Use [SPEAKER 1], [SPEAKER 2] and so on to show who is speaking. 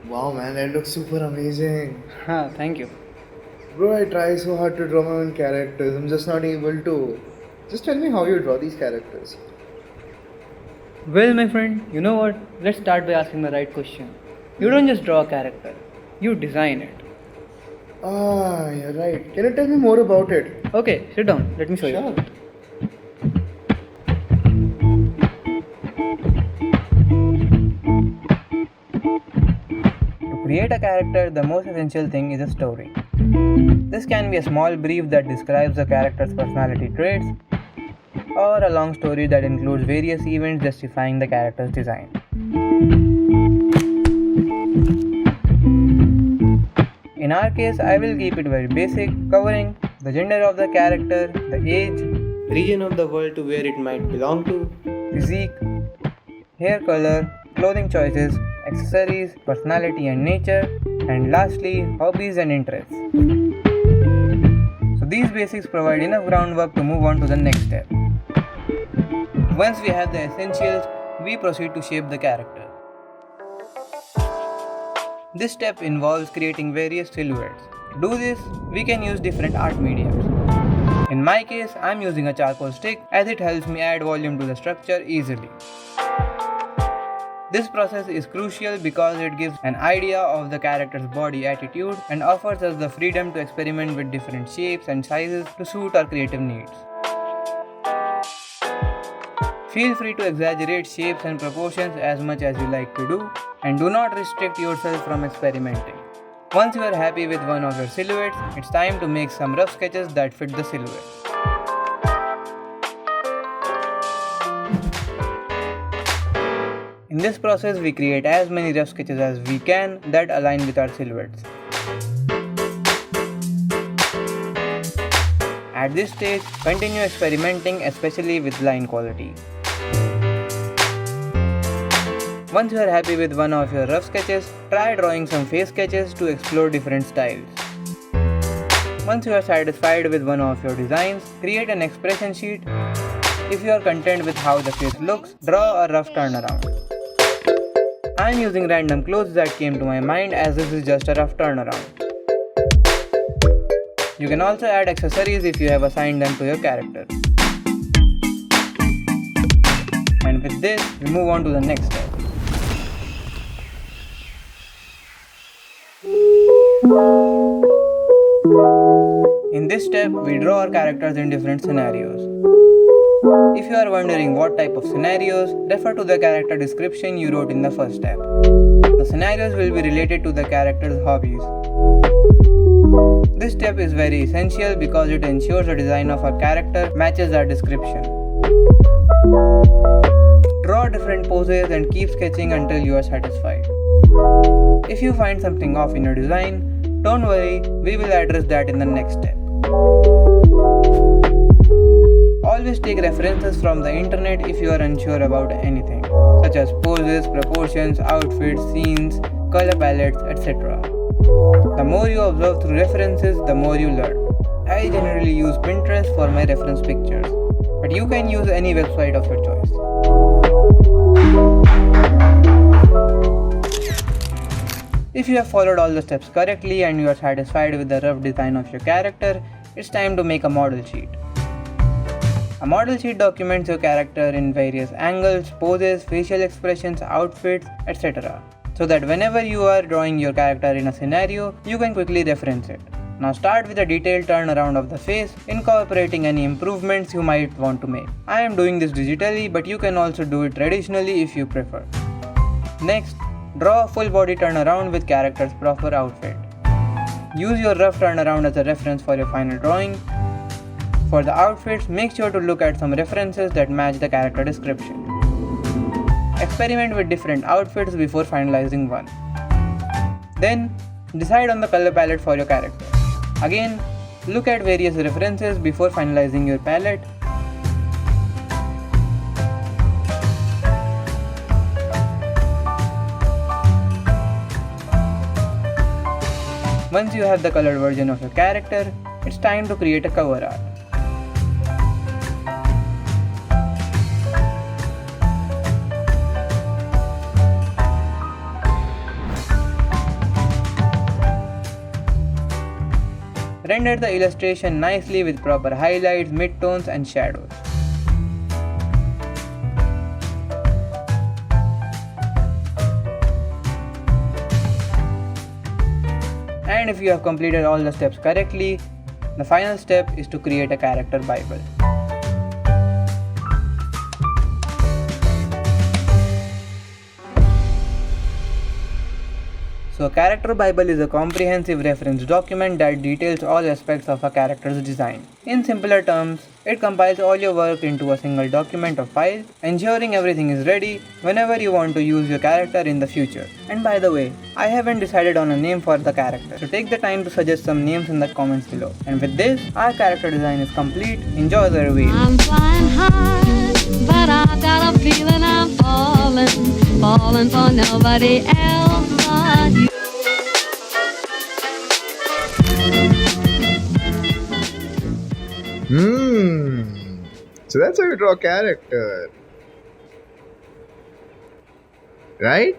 [SPEAKER 1] Wow, man, that looks super amazing.
[SPEAKER 2] Thank you.
[SPEAKER 1] Bro, I try so hard to draw my own characters. I'm just not able to. Just tell me how you draw these characters.
[SPEAKER 2] Well, my friend, you know what? Let's start by asking the right question. You don't just draw a character, you design it.
[SPEAKER 1] Ah, you're right. Can you tell me more about it?
[SPEAKER 2] Okay, sit down. Let me show
[SPEAKER 1] Sure.
[SPEAKER 2] you. To create a character, the most essential thing is a story. This can be a small brief that describes the character's personality traits, or a long story that includes various events justifying the character's design. In our case, I will keep it very basic, covering the gender of the character, the age, region of the world to where it might belong to, physique, hair color, clothing choices, accessories, personality and nature, and lastly, hobbies and interests. So these basics provide enough groundwork to move on to the next step. Once we have the essentials, we proceed to shape the character. This step involves creating various silhouettes. To do this, we can use different art mediums. In my case, I am using a charcoal stick as it helps me add volume to the structure easily. This process is crucial because it gives an idea of the character's body attitude and offers us the freedom to experiment with different shapes and sizes to suit our creative needs. Feel free to exaggerate shapes and proportions as much as you like to do, and do not restrict yourself from experimenting. Once you are happy with one of your silhouettes, it's time to make some rough sketches that fit the silhouette. In this process, we create as many rough sketches as we can that align with our silhouettes. At this stage, continue experimenting, especially with line quality. Once you are happy with one of your rough sketches, try drawing some face sketches to explore different styles. Once you are satisfied with one of your designs, create an expression sheet. If you are content with how the face looks, draw a rough turnaround. I am using random clothes that came to my mind as this is just a rough turnaround. You can also add accessories if you have assigned them to your character. And with this, we move on to the next step. In this step, we draw our characters in different scenarios. If you are wondering what type of scenarios, refer to the character description you wrote in the first step. The scenarios will be related to the character's hobbies. This step is very essential because it ensures the design of our character matches our description. Draw different poses and keep sketching until you are satisfied. If you find something off in your design, don't worry, we will address that in the next step. Always take references from the internet if you are unsure about anything, such as poses, proportions, outfits, scenes, color palettes, etc. The more you observe through references, the more you learn. I generally use Pinterest for my reference pictures, but you can use any website of your choice. If you have followed all the steps correctly and you are satisfied with the rough design of your character, it's time to make a model sheet. A model sheet documents your character in various angles, poses, facial expressions, outfits, etc. so that whenever you are drawing your character in a scenario, you can quickly reference it. Now start with a detailed turnaround of the face, incorporating any improvements you might want to make. I am doing this digitally, but you can also do it traditionally if you prefer. Next, draw a full body turnaround with character's proper outfit. Use your rough turnaround as a reference for your final drawing. For the outfits, make sure to look at some references that match the character description. Experiment with different outfits before finalizing one. Then, decide on the color palette for your character. Again, look at various references before finalizing your palette. Once you have the colored version of your character, it's time to create a cover art. Render the illustration nicely with proper highlights, midtones and shadows. And if you have completed all the steps correctly, the final step is to create a character Bible. So a character Bible is a comprehensive reference document that details all aspects of a character's design. In simpler terms, it compiles all your work into a single document or file, ensuring everything is ready whenever you want to use your character in the future. And by the way, I haven't decided on a name for the character, so take the time to suggest some names in the comments below. And with this, our character design is complete. Enjoy the reveal.
[SPEAKER 3] I'm flying high, but I got a feeling I'm falling for nobody else but you.
[SPEAKER 1] So that's how you draw a character. Right?